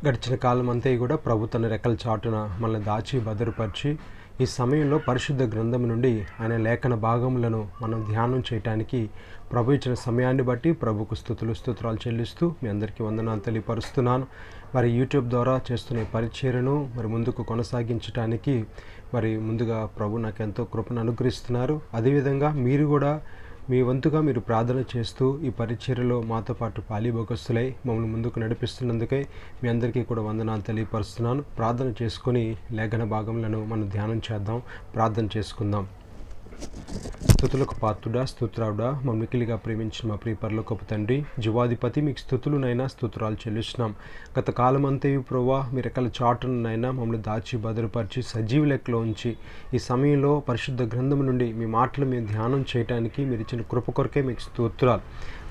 గడిచిన కాలం అంతా కూడా ప్రభు తన రెక్కల చాటున మనల్ని దాచి భద్రపరిచి ఈ సమయంలో పరిశుద్ధ గ్రంథం నుండి ఆయన లేఖన భాగములను మనం ధ్యానం చేయడానికి ప్రభు ఇచ్చిన సమయాన్ని బట్టి ప్రభుకు స్తోత్రాలు చెల్లిస్తూ మీ అందరికీ వందనాలు తెలియపరుస్తున్నాను. మరి యూట్యూబ్ ద్వారా చేస్తున్న పరిచర్యను మరి ముందుకు కొనసాగించడానికి మరి ముందుగా ప్రభు నాకు ఎంతో కృపను అనుగ్రహిస్తున్నారు. అదేవిధంగా మీరు కూడా మీ వంతుగా మీరు ప్రార్థన చేస్తూ ఈ పరిచర్యలో మాతో పాటు పాలిభోగస్తులై మమ్మల్ని ముందుకు నడిపిస్తున్నందుకై మీ అందరికీ కూడా వందనాలు తెలియపరుస్తున్నాను. ప్రార్థన చేసుకొని లేఖన భాగములను మనం ధ్యానం చేద్దాం, ప్రార్థన చేసుకుందాం. స్తుతులకు పాత్రుడా, స్తోత్రావుడా, మా మిక్కిలిగా ప్రేమించిన మా ప్రియ పరలోకపు తండ్రి, జీవాధిపతి, మీకు స్తుతులునైనా స్తోత్రాలు చెల్లిస్తున్నాం. గత కాలమంతయు ప్రభువా మీ రెక్కల చాటునైనా మమ్మల్ని దాచి భద్రపరిచి సజీవ లెక్కలో ఉంచి ఈ సమయంలో పరిశుద్ధ గ్రంథం నుండి మీ మాటలు మేము ధ్యానం చేయడానికి మీరు ఇచ్చిన కృప కొరకే మీకు స్తోత్రాలు.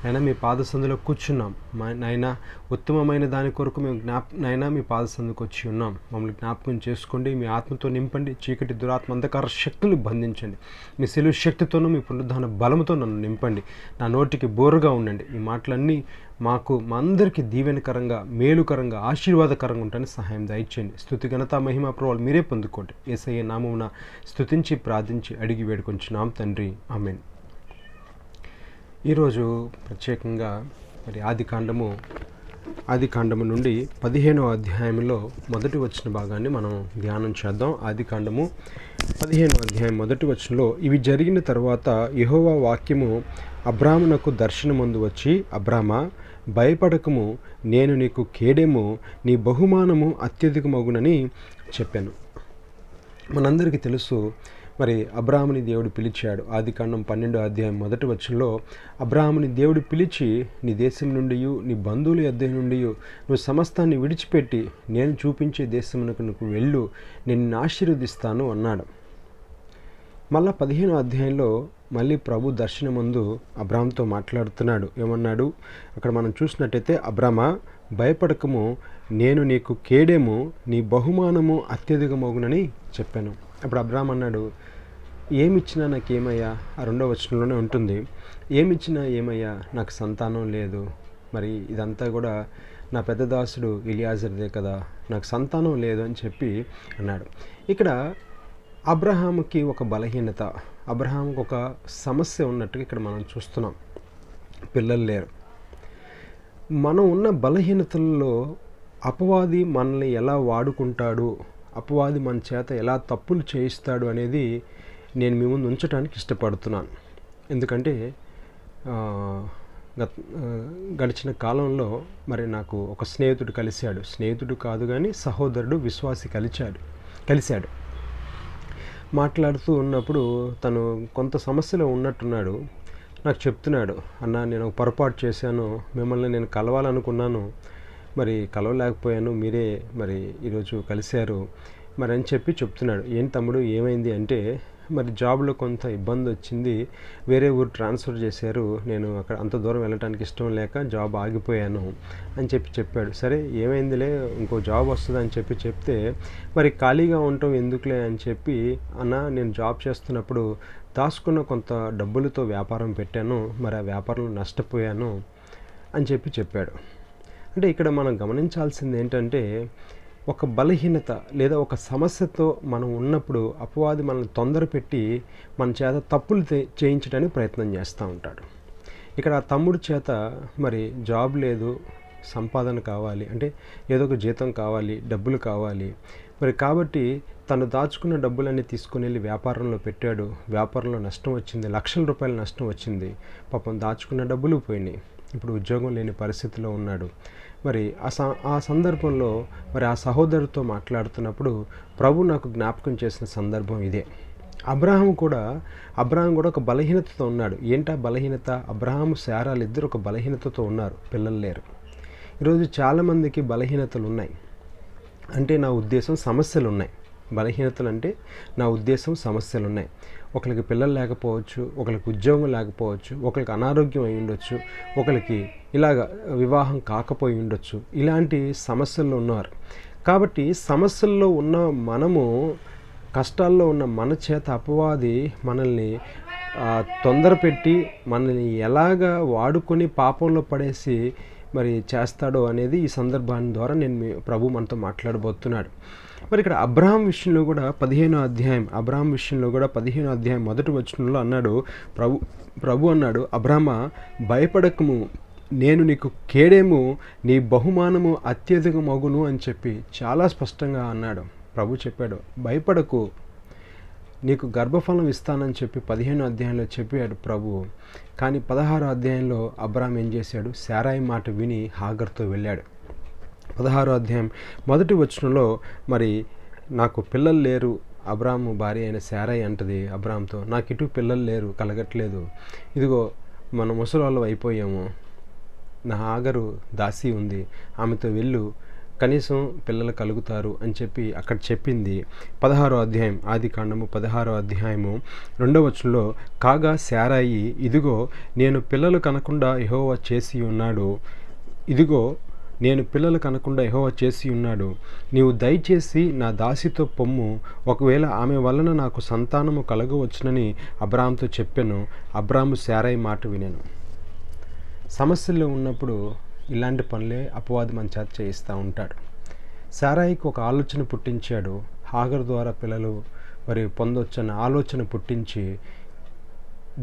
నైనా మీ పాదసందులో కూర్చున్నాం. నైనా ఉత్తమమైన దాని కొరకు మేము నైనా మీ పాదసందుకు వచ్చి ఉన్నాం. మమ్మల్ని జ్ఞాపకం చేసుకోండి, మీ ఆత్మతో నింపండి, చీకటి దురాత్మ అంధకార శక్తులు బంధించండి. మీ సెలువు శక్తితోనూ మీ పునరుద్ధాన బలముతో నన్ను నింపండి. నా నోటికి బోరుగా ఉండండి. ఈ మాటలన్నీ మాకు మా అందరికీ దీవెనకరంగా, మేలుకరంగా, ఆశీర్వాదకరంగా ఉంటాయని సహాయం దయచేయండి. స్తుతి ఘనత మహిమ ప్రభువులు మీరే పొందుకోండి. యేసయ్య నామమున స్తుతించి ప్రార్థించి అడిగి వేడుకొంచున్నాం తండ్రి, ఆమేన్. ఈరోజు ప్రత్యేకంగా మరి ఆదికాండము నుండి 15వ అధ్యాయంలో మొదటి వచన భాగాన్ని మనం ధ్యానం చేద్దాం. ఆదికాండము 15వ అధ్యాయం మొదటి వచనంలో, ఇవి జరిగిన తర్వాత యెహోవా వాక్యము అబ్రామునకు దర్శనమందు వచ్చి, అబ్రామా భయపడకము, నేను నీకు కేడెము, నీ బహుమానము అత్యధికమగునని చెప్పాను. మనందరికీ తెలుసు, మరి అబ్రాహాముని దేవుడు పిలిచాడు. ఆదికాండం 12వ అధ్యాయం మొదటి వచనంలో అబ్రాహాముని దేవుడు పిలిచి, నీ దేశం నుండి, నీ బంధువుల యొద్ద నుండి నువ్వు సమస్తాన్ని విడిచిపెట్టి నేను చూపించే దేశమునకు నువ్వు వెళ్ళు, నిన్ను ఆశీర్వదిస్తాను అన్నాడు. మళ్ళా 15వ అధ్యాయంలో మళ్ళీ ప్రభు దర్శనమందు అబ్రాహాముతో మాట్లాడుతున్నాడు. ఏమన్నాడు అక్కడ మనం చూసినట్టయితే, అబ్రామా భయపడకము, నేను నీకు కేడెము, నీ బహుమానము అత్యధికమగునని చెప్పాను. అప్పుడు అబ్రాహాం అన్నాడు, ఏమిచ్చినా నాకేమయ్యా? ఆ 2వ వచనంలోనే ఉంటుంది, ఏమిచ్చినా ఏమయ్యా, నాకు సంతానం లేదు, మరి ఇదంతా కూడా నా పెద్ద దాసుడు ఎలియాజర్దే కదా, నాకు సంతానం లేదు అని చెప్పి అన్నాడు. ఇక్కడ అబ్రహాముకి ఒక బలహీనత, అబ్రహాముకి ఒక సమస్య ఉన్నట్టుగా ఇక్కడ మనం చూస్తున్నాం. పిల్లలు లేరు. మనం ఉన్న బలహీనతల్లో అపవాది మనల్ని ఎలా వాడుకుంటాడు, అపవాది మన చేత ఎలా తప్పులు చేయిస్తాడు అనేది నేను మీ ముందు ఉంచడానికి ఇష్టపడుతున్నాను. ఎందుకంటే గడిచిన కాలంలో మరి నాకు ఒక స్నేహితుడు కలిశాడు. స్నేహితుడు కాదు కానీ సహోదరుడు, విశ్వాసి కలిశాడు. మాట్లాడుతూ ఉన్నప్పుడు తను కొంత సమస్యలో ఉన్నట్టున్నాడు. నాకు చెప్తున్నాడు, అన్న నేను ఒక పొరపాటు చేశాను, మిమ్మల్ని నేను కలవాలనుకున్నాను, మరి కలవలేకపోయాను, మీరే మరి ఈరోజు కలిశారు మరి అని చెప్పి చెప్తున్నాడు. ఏం తమ్ముడు ఏమైంది అంటే, మరి జాబ్లో కొంత ఇబ్బంది వచ్చింది, వేరే ఊరు ట్రాన్స్ఫర్ చేశారు, నేను అక్కడ అంత దూరం వెళ్ళడానికి ఇష్టం లేక జాబ్ ఆగిపోయాను అని చెప్పాడు. సరే ఏమైందిలే, ఇంకో జాబ్ వస్తుంది అని చెప్తే, మరి ఖాళీగా ఉండటం ఎందుకులే అని చెప్పి, అన్న నేను జాబ్ చేస్తున్నప్పుడు దాచుకున్న కొంత డబ్బులతో వ్యాపారం పెట్టాను, మరి ఆ వ్యాపారంలో నష్టపోయాను అని చెప్పాడు. అంటే ఇక్కడ మనం గమనించాల్సింది ఏంటంటే, ఒక బలహీనత లేదా ఒక సమస్యతో మనం ఉన్నప్పుడు అపవాది మనల్ని తొందరపెట్టి మన చేత తప్పులు చేయించడానికి ప్రయత్నం చేస్తూ ఉంటాడు. ఇక్కడ ఆ తమ్ముడి చేత మరి జాబ్ లేదు, సంపాదన కావాలి, అంటే ఏదో ఒక జీతం కావాలి, డబ్బులు కావాలి, మరి కాబట్టి తను దాచుకున్న డబ్బులన్నీ తీసుకుని వెళ్ళి వ్యాపారంలో పెట్టాడు. వ్యాపారంలో నష్టం వచ్చింది, లక్షల రూపాయల నష్టం వచ్చింది. పాపం దాచుకున్న డబ్బులు పోయినాయి. ఇప్పుడు ఉద్యోగం లేని పరిస్థితిలో ఉన్నాడు. మరి ఆ సందర్భంలో మరి ఆ సహోదరుతో మాట్లాడుతున్నప్పుడు ప్రభు నాకు జ్ఞాపకం చేసిన సందర్భం ఇదే. అబ్రహాం కూడా ఒక బలహీనతతో ఉన్నాడు. ఏంటా బలహీనత? అబ్రహాము, శారాలు ఇద్దరు ఒక బలహీనతతో ఉన్నారు, పిల్లలు లేరు. ఈరోజు చాలామందికి బలహీనతలు ఉన్నాయి. అంటే నా ఉద్దేశం సమస్యలు ఉన్నాయి. బలహీనతలు అంటే నా ఉద్దేశం సమస్యలు ఉన్నాయి. ఒకరికి పిల్లలు లేకపోవచ్చు, ఒకరికి ఉద్యోగం లేకపోవచ్చు, ఒకరికి అనారోగ్యం అయి ఉండొచ్చు, ఒకరికి ఇలాగ వివాహం కాకపోయి ఉండొచ్చు. ఇలాంటి సమస్యల్లో ఉన్నారు. కాబట్టి సమస్యల్లో ఉన్న మనము, కష్టాల్లో ఉన్న మన చేత అపవాది మనల్ని తొందరపెట్టి మనల్ని ఎలాగా వాడుకొని పాపంలో పడేసి మరి చేస్తాడో అనేది ఈ సందర్భాన్ని ద్వారా నేను ప్రభు మనతో మాట్లాడబోతున్నాడు. మరి ఇక్కడ అబ్రహాం విషయంలో కూడా 15వ అధ్యాయం, అబ్రహాం విషయంలో కూడా 15వ అధ్యాయం మొదటి వచనంలో అన్నాడు, ప్రభు అన్నాడు, అబ్రహమా భయపడకము, నేను నీకు కేడేము, నీ బహుమానము అత్యధికమగును అని చెప్పి చాలా స్పష్టంగా అన్నాడు. ప్రభు చెప్పాడు, భయపడకు, నీకు గర్భఫలం ఇస్తానని చెప్పి 15వ అధ్యాయంలో చెప్పాడు ప్రభు. కానీ 16వ అధ్యాయంలో అబ్రహాం ఏం చేశాడు? శారాయి మాట విని హాగర్తో వెళ్ళాడు. 16వ అధ్యాయం మొదటి వచనంలో మరి నాకు పిల్లలు లేరు, అబ్రాము భార్య అయిన శారాయి అంటది అబ్రామ్తో, నాకు ఇటు పిల్లలు లేరు, కలగట్లేదు, ఇదిగో మన ముసలాళ్ళు అయిపోయాము, నా హాగరు దాసి ఉంది, ఆమెతో వెళ్ళు, కనీసం పిల్లలు కలుగుతారు అని చెప్పి అక్కడ చెప్పింది. 16వ అధ్యాయం ఆదికాండము 16వ అధ్యాయము 2వ వచనంలో, కాగా శారాయి, ఇదిగో నేను పిల్లలు కనకుండా యెహోవా చేసి ఉన్నాడు, ఇదిగో నేను పిల్లలు కనకుండా యెహోవా చేసి ఉన్నాడు, నీవు దయచేసి నా దాసితో పొమ్ము, ఒకవేళ ఆమె వలన నాకు సంతానము కలగవచ్చునని అబ్రాముతో చెప్పాను. అబ్రాము శారాయి మాట వినెను. సమస్యల్లో ఉన్నప్పుడు ఇలాంటి పనులే అపవాది మన చేత చేయిస్తూ ఉంటాడు. శారాయికి ఒక ఆలోచన పుట్టించాడు, హాగర్ ద్వారా పిల్లలు మరి పొందొచ్చన్న ఆలోచన పుట్టించి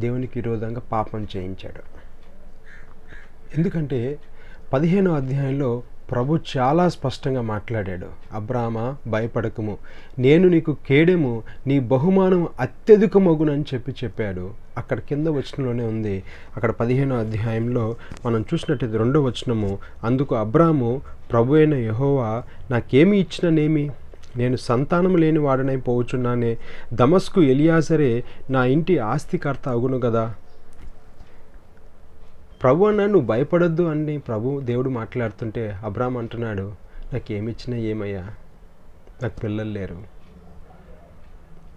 దేవునికి విరోధంగా పాపం చేయించాడు. ఎందుకంటే 15వ అధ్యాయంలో ప్రభు చాలా స్పష్టంగా మాట్లాడాడు, అబ్రామా భయపడకము, నేను నీకు కేడెము, నీ బహుమానం అత్యధికమగునని చెప్పాడు. అక్కడ కింద వచనంలోనే ఉంది. అక్కడ 15వ అధ్యాయంలో మనం చూసినట్టయితే 2వ వచనము, అందుకు అబ్రాము, ప్రభు అయిన యెహోవా నాకేమి ఇచ్చిననేమి, నేను సంతానం లేని వాడనై పోవచ్చున్నానే, దమస్కు ఎలియాజరే నా ఇంటి ఆస్తికర్త అగును కదా. ప్రభు అన్నా నువ్వు భయపడొద్దు అని దేవుడు మాట్లాడుతుంటే అబ్రామ్ అంటున్నాడు, నాకేమిచ్చినా ఏమయ్యా, నాకు పిల్లలు లేరు.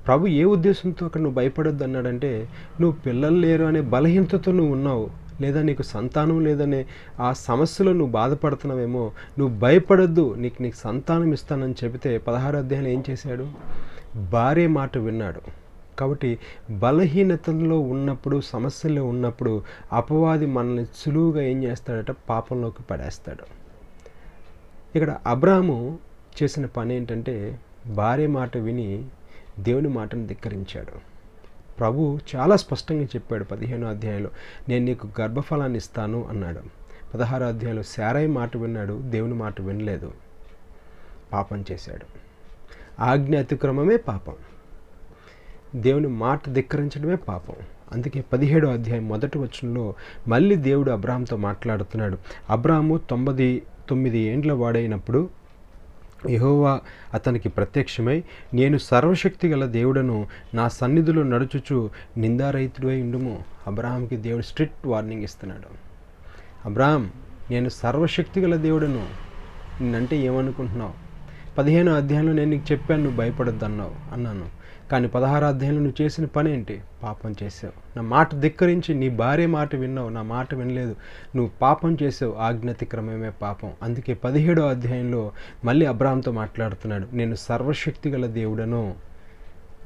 ప్రభు ఏ ఉద్దేశంతో అక్కడ నువ్వు భయపడొద్దు అన్నాడంటే, నువ్వు పిల్లలు లేరు అనే బలహీనతతో నువ్వు ఉన్నావు, లేదా నీకు సంతానం లేదనే ఆ సమస్యలో నువ్వు బాధపడుతున్నావేమో, నువ్వు భయపడొద్దు, నీకు సంతానం ఇస్తానని చెబితే 16వ అధ్యాయంలో ఏం చేశాడు? భార్య మాట విన్నాడు. కాబట్టి బలహీనతల్లో ఉన్నప్పుడు, సమస్యల్లో ఉన్నప్పుడు అపవాది మనల్ని సులువుగా ఏం చేస్తాడట? పాపంలోకి పడేస్తాడు. ఇక్కడ అబ్రాము చేసిన పని ఏంటంటే, భార్య మాట విని దేవుని మాటను ధిక్కరించాడు. ప్రభు చాలా స్పష్టంగా చెప్పాడు 15వ అధ్యాయంలో, నేను నీకు గర్భఫలాన్ని ఇస్తాను అన్నాడు. 16వ అధ్యాయంలో శారాయి మాట విన్నాడు, దేవుని మాట వినలేదు, పాపం చేశాడు. ఆజ్ఞ అతిక్రమమే పాపం, దేవుని మాట ధిక్కరించడమే పాపం. అందుకే 17వ అధ్యాయం మొదటి వచనంలో మళ్ళీ దేవుడు అబ్రాహాంతో మాట్లాడుతున్నాడు. అబ్రాహాము 99 ఏండ్ల వాడైనప్పుడు యెహోవా అతనికి ప్రత్యక్షమై, నేను సర్వశక్తి గల దేవుడను, నా సన్నిధిలో నడుచుచు నిందారహితుడై ఉండుము. అబ్రాహాంకి దేవుడు స్ట్రిక్ట్ వార్నింగ్ ఇస్తున్నాడు. అబ్రాహాం, నేను సర్వశక్తి గల దేవుడను, నిన్నంటే ఏమనుకుంటున్నావు? 15వ అధ్యాయంలో నేను నీకు చెప్పాను, నువ్వు భయపడొద్దు అన్నాను. కానీ 16వ అధ్యాయంలో నువ్వు చేసిన పని ఏంటి? పాపం చేసావు. నా మాట ధిక్కరించి నీ భార్య మాట విన్నావు, నా మాట వినలేదు, నువ్వు పాపం చేసావు. ఆజ్ఞాతిక్రమమే పాపం. అందుకే 17వ అధ్యాయంలో మళ్ళీ అబ్రాహాంతో మాట్లాడుతున్నాడు, నేను సర్వశక్తి గల దేవుడను,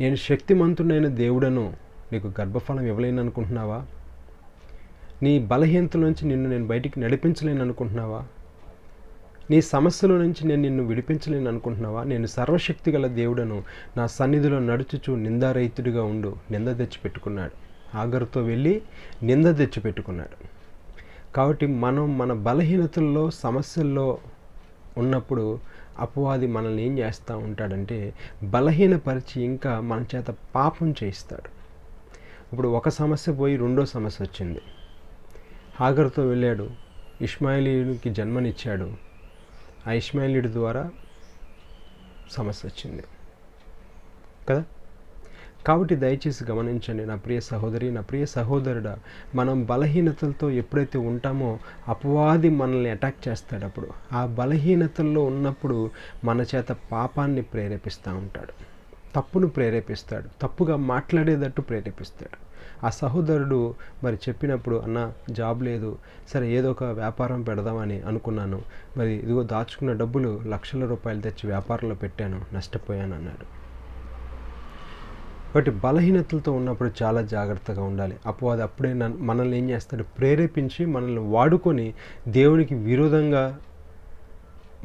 నేను శక్తిమంతుడైన దేవుడను, నీకు గర్భఫలం ఇవ్వలేను అనుకుంటున్నావా? నీ బలహీనతల నుంచి నిన్ను నేను బయటికి నడిపించలేను అనుకుంటున్నావా? నీ సమస్యల నుంచి నేను నిన్ను విడిపించలేను అనుకుంటున్నావా? నేను సర్వశక్తి గల దేవుడను, నా సన్నిధిలో నడుచుచు నిందారహితుడిగా ఉండు. నింద తెచ్చిపెట్టుకున్నాడు. హాగరుతో వెళ్ళి నింద తెచ్చిపెట్టుకున్నాడు. కాబట్టి మనం మన బలహీనతల్లో, సమస్యల్లో ఉన్నప్పుడు అపవాది మనల్ని ఏం చేస్తూ ఉంటాడంటే, బలహీనపరిచి ఇంకా మన చేత పాపం చేయిస్తాడు. ఇప్పుడు ఒక సమస్య పోయి రెండో సమస్య వచ్చింది. హాగరుతో వెళ్ళాడు, ఇష్మాయేలీయునికి జన్మనిచ్చాడు. ఆ ఇష్మాయేలీయుడి ద్వారా సమస్య వచ్చింది కదా. కాబట్టి దయచేసి గమనించండి నా ప్రియ సహోదరి, నా ప్రియ సహోదరుడా, మనం బలహీనతలతో ఎప్పుడైతే ఉంటామో అపవాది మనల్ని అటాక్ చేస్తాడు. అప్పుడు ఆ బలహీనతల్లో ఉన్నప్పుడు మన చేత పాపాన్ని ప్రేరేపిస్తూ ఉంటాడు, తప్పును ప్రేరేపిస్తాడు, తప్పుగా మాట్లాడేటట్టు ప్రేరేపిస్తాడు. ఆ సహోదరుడు మరి చెప్పినప్పుడు, అన్న జాబ్ లేదు, సరే ఏదో ఒక వ్యాపారం పెడదామని అనుకున్నాను, మరి ఇదిగో దాచుకున్న డబ్బులు లక్షల రూపాయలు తెచ్చి వ్యాపారంలో పెట్టాను, నష్టపోయాను అన్నాడు. కాబట్టి బలహీనతలతో ఉన్నప్పుడు చాలా జాగ్రత్తగా ఉండాలి. అపవాది అప్పుడే మనల్ని ఏం చేస్తాడు, ప్రేరేపించి మనల్ని వాడుకొని దేవునికి విరోధంగా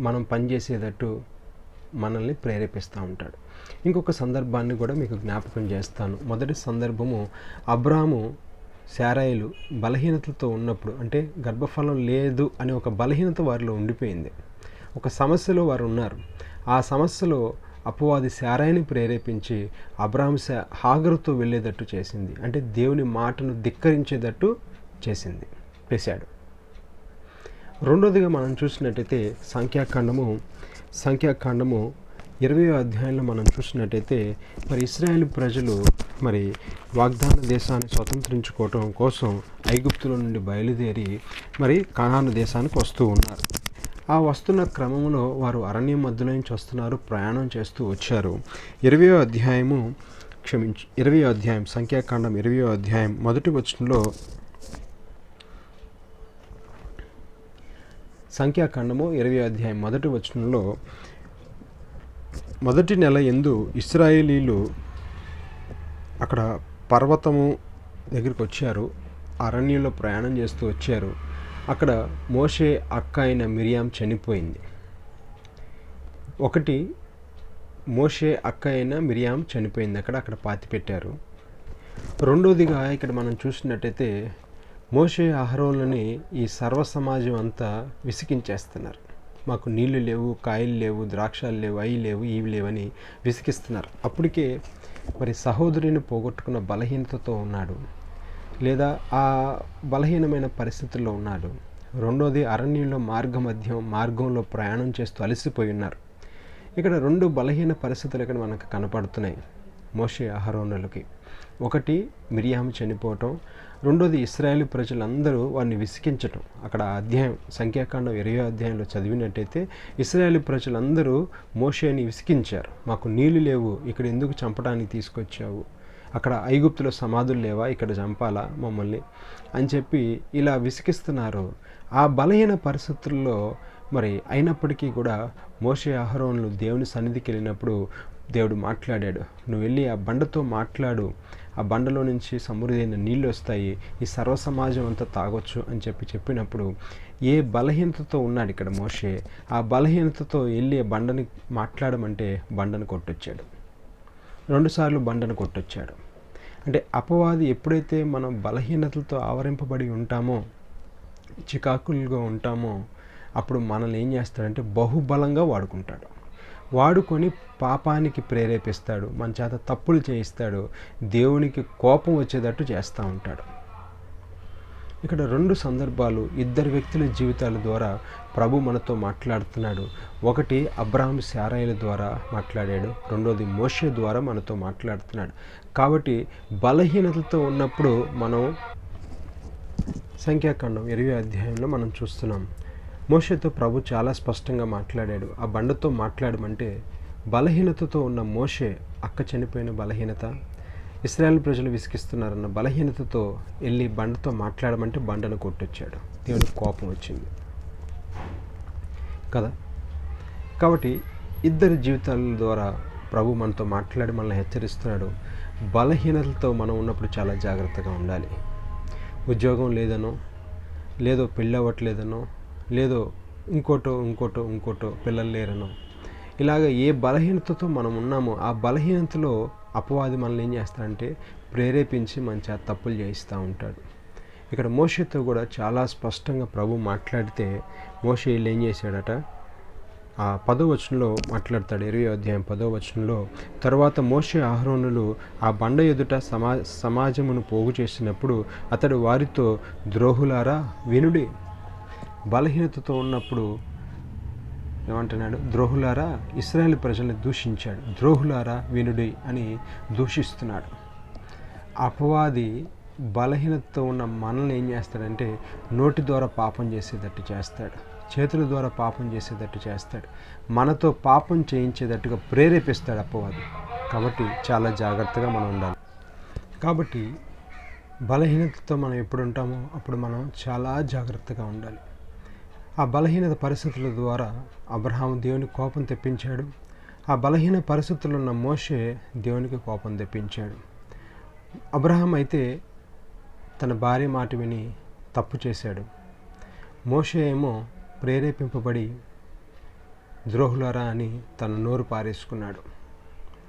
మనం పనిచేసేటట్టు మనల్ని ప్రేరేపిస్తూ ఉంటాడు. ఇంకొక సందర్భాన్ని కూడా మీకు జ్ఞాపకం చేస్తాను. మొదటి సందర్భము, అబ్రాహాము శారాయిలు బలహీనతలతో ఉన్నప్పుడు, అంటే గర్భఫలం లేదు అనే ఒక బలహీనత వారిలో ఉండిపోయింది. ఒక సమస్యలో వారు ఉన్నారు. ఆ సమస్యలో అపవాది శారాయిని ప్రేరేపించి అబ్రాహాము హాగరుతో వెళ్ళేటట్టు చేసింది. అంటే దేవుని మాటను ధిక్కరించేటట్టు చేశాడు. రెండోదిగా మనం చూసినట్టయితే సంఖ్యాకాండము 20వ అధ్యాయంలో మనం చూసినట్టయితే మరి ఇశ్రాయేలు ప్రజలు మరి వాగ్దాన దేశాన్ని స్వతంత్రించుకోవటం కోసం ఐగుప్తుల నుండి బయలుదేరి మరి కనాను దేశానికి వస్తూ ఉన్నారు. ఆ వస్తున్న క్రమంలో వారు అరణ్యం మధ్యలో నుంచి వస్తున్నారు, ప్రయాణం చేస్తూ వచ్చారు. 20వ అధ్యాయం సంఖ్యాకాండం 20వ అధ్యాయం మొదటి వచనంలో, సంఖ్యాకాండము 20వ అధ్యాయం మొదటి వచనంలో, మొదటి నెల యందు ఇశ్రాయేలీలు అక్కడ పర్వతము దగ్గరికి వచ్చారు, అరణ్యంలో ప్రయాణం చేస్తూ వచ్చారు. అక్కడ మోషే అక్క అయిన మిరియాం చనిపోయింది. మోషే అక్క అయిన మిరియాం చనిపోయింది, అక్కడ పాతిపెట్టారు. రెండోదిగా ఇక్కడ మనం చూసినట్టయితే మోషే అహరోనులని ఈ సర్వ సమాజం అంతా విసికించేస్తున్నారు. మాకు నీళ్లు లేవు, కాయలు లేవు, ద్రాక్షాలు లేవు, అవి లేవు, ఇవి లేవని విసిగిస్తున్నారు. అప్పటికే మరి సహోదరిని పోగొట్టుకున్న బలహీనతతో ఉన్నాడు, లేదా ఆ బలహీనమైన పరిస్థితుల్లో ఉన్నాడు. రెండోది, అరణ్యంలో మార్గంలో ప్రయాణం చేస్తూ అలసిపోయి ఉన్నారు. ఇక్కడ రెండు బలహీన పరిస్థితులు ఇక్కడ మనకు కనపడుతున్నాయి మోషే అహరోనులకి. ఒకటి మిరియాము చనిపోవటం, రెండోది ఇశ్రాయేలు ప్రజలందరూ వారిని విసికించటం. అక్కడ అధ్యాయం సంఖ్యాకాండం 20వ అధ్యాయంలో చదివినట్టయితే ఇశ్రాయేలు ప్రజలందరూ మోషేని విసికించారు. మాకు నీళ్లు లేవు, ఇక్కడ ఎందుకు చంపడానికి తీసుకొచ్చావు, అక్కడ ఐగుప్తులో సమాధులు లేవా, ఇక్కడ చంపాలా మమ్మల్ని అని చెప్పి ఇలా విసికిస్తున్నారు. ఆ బలహీన పరిస్థితుల్లో మరి అయినప్పటికీ కూడా మోషే అహరోనులు దేవుని సన్నిధికి వెళ్ళినప్పుడు దేవుడు మాట్లాడాడు. నువ్వు వెళ్ళి ఆ బండతో మాట్లాడు, ఆ బండలో నుంచి సమృద్ధైన నీళ్ళు వస్తాయి, ఈ సర్వ సమాజం అంతా తాగొచ్చు అని చెప్పినప్పుడు ఏ బలహీనతతో ఉన్నాడు ఇక్కడ మోషే, ఆ బలహీనతతో వెళ్ళి బండని మాట్లాడమంటే బండను కొట్టొచ్చాడు. 2 సార్లు బండను కొట్టొచ్చాడు. అంటే అపవాది ఎప్పుడైతే మనం బలహీనతలతో ఆవరింపబడి ఉంటామో, చికాకులుగా ఉంటామో, అప్పుడు మనల్ని ఏం చేస్తాడంటే బహుబలంగా వాడుకొని పాపానికి ప్రేరేపిస్తాడు, మన చేత తప్పులు చేయిస్తాడు, దేవునికి కోపం వచ్చేటట్టు చేస్తూ ఉంటాడు. ఇక్కడ 2 సందర్భాలు 2 వ్యక్తుల జీవితాల ద్వారా ప్రభు మనతో మాట్లాడుతున్నాడు. ఒకటి అబ్రాహాము శారాయిల ద్వారా మాట్లాడాడు, రెండోది మోషే ద్వారా మనతో మాట్లాడుతున్నాడు. కాబట్టి బలహీనతలతో ఉన్నప్పుడు మనం సంఖ్యాకాండం 20వ అధ్యాయంలో మనం చూస్తున్నాం. మోషేతో ప్రభు చాలా స్పష్టంగా మాట్లాడాడు. ఆ బండతో మాట్లాడమంటే బలహీనతతో ఉన్న మోషే, అక్క చనిపోయిన బలహీనత, ఇశ్రాయేల్ ప్రజలు విసిగిస్తున్నారన్న బలహీనతతో వెళ్ళి బండతో మాట్లాడమంటే బండను కొట్టొచ్చాడు. దేవునికి కోపం వచ్చింది కదా. కాబట్టి 2 జీవితాల ద్వారా ప్రభు మనతో మాట్లాడి మనల్ని హెచ్చరిస్తున్నాడు. బలహీనతలతో మనం ఉన్నప్పుడు చాలా జాగ్రత్తగా ఉండాలి. ఉద్యోగం లేదనో, లేదో పెళ్ళి అవ్వట్లేదనో, లేదో ఇంకోటో పిల్లలు లేరనో, ఇలాగ ఏ బలహీనతతో మనం ఉన్నామో ఆ బలహీనతలో అపవాది మనల్ని ఏం చేస్తాడంటే ప్రేరేపించి మన చేత తప్పులు చేయిస్తూ ఉంటాడు. ఇక్కడ మోషేతో కూడా చాలా స్పష్టంగా ప్రభు మాట్లాడితే మోషే వీళ్ళు ఏం చేశాడట, ఆ 10వ వచనంలో మాట్లాడతాడు. 20వ అధ్యాయం 10వ వచనంలో, తర్వాత మోషే అహరోనులు ఆ బండ ఎదుట సమాజమును పోగు చేసినప్పుడు అతడు వారితో, ద్రోహులారా వినుడి. బలహీనతతో ఉన్నప్పుడు ఏమంటున్నాడు, ద్రోహులారా, ఇశ్రాయేలు ప్రజల్ని దూషించాడు. ద్రోహులారా వినుడి అని దూషిస్తున్నాడు. అపవాది బలహీనతతో ఉన్న మనల్ని ఏం చేస్తాడంటే నోటి ద్వారా పాపం చేసేటట్టు చేస్తాడు, చేతుల ద్వారా పాపం చేసేటట్టు చేస్తాడు, మనతో పాపం చేయించేటట్టుగా ప్రేరేపిస్తాడు అపవాది. కాబట్టి చాలా జాగ్రత్తగా మనం ఉండాలి. కాబట్టి బలహీనతతో మనం ఎప్పుడు ఉంటామో అప్పుడు మనం చాలా జాగ్రత్తగా ఉండాలి. ఆ బలహీనత పరిస్థితుల ద్వారా అబ్రహాము దేవుని కోపం తెప్పించాడు. ఆ బలహీన పరిస్థితుల్లో ఉన్న మోషే దేవునికి కోపం తెప్పించాడు. అబ్రహాం అయితే తన భార్య మాట విని తప్పు చేశాడు. మోషే ఏమో ప్రేరేపింపబడి ద్రోహులారా అని తన నోరు పారేసుకున్నాడు.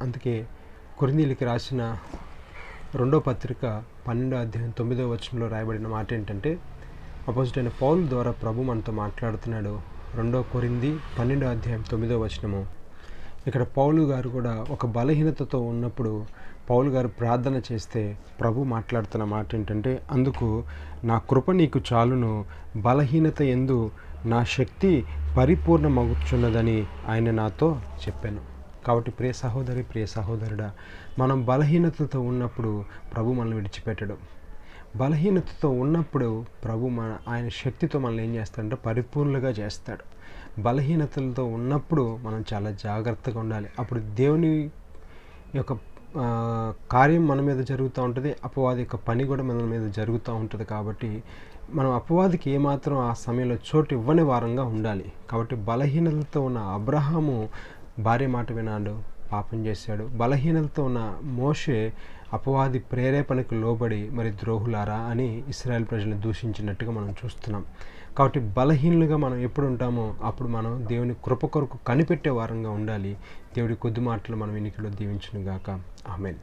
అందుకే కొరింథీయులకు రాసిన 2వ పత్రిక 12వ అధ్యాయం 9వ వచనంలో రాయబడిన మాట ఏంటంటే, అపోజిట్ పౌలు ద్వారా ప్రభు మనతో మాట్లాడుతున్నాడు. 2 కొరింథీ 12వ అధ్యాయం 9వ వచనము. ఇక్కడ పౌలు గారు కూడా ఒక బలహీనతతో ఉన్నప్పుడు పౌలు గారు ప్రార్థన చేస్తే ప్రభు మాట్లాడుతున్న మాట ఏంటంటే, అందుకు నా కృప నీకు చాలును, బలహీనత యందు నా శక్తి పరిపూర్ణమగుచున్నదని ఆయన నాతో చెప్పాను. కాబట్టి ప్రియ సహోదరి, ప్రియ సహోదరుడా, మనం బలహీనతతో ఉన్నప్పుడు ప్రభు మనల్ని విడిచిపెట్టడు. బలహీనతతో ఉన్నప్పుడు ప్రభు ఆయన శక్తితో మనల్ని ఏం చేస్తాడంటే పరిపూర్ణంగా చేస్తాడు. బలహీనతలతో ఉన్నప్పుడు మనం చాలా జాగ్రత్తగా ఉండాలి. అప్పుడు దేవుని యొక్క కార్యం మన మీద జరుగుతూ ఉంటుంది, అపవాది యొక్క పని కూడా మన మీద జరుగుతూ ఉంటుంది. కాబట్టి మనం అపవాదికి ఏమాత్రం ఆ సమయంలో చోటు ఇవ్వని వారంగా ఉండాలి. కాబట్టి బలహీనతలతో ఉన్న అబ్రహాము భార్య మాట వినాడు, పాపం చేశాడు. బలహీనతతో ఉన్న మోషే అపవాది ప్రేరేపణకు లోబడి మరి ద్రోహులారా అని ఇశ్రాయేల్ ప్రజలను దూషించినట్టుగా మనం చూస్తున్నాం. కాబట్టి బలహీనులుగా మనం ఎప్పుడు ఉంటామో అప్పుడు మనం దేవుని కృప కొరకు కనిపెట్టే వారంగా ఉండాలి. దేవుడి కొద్ది మాటలు మనం వినికిలో దీవించును గాక. ఆమేన్.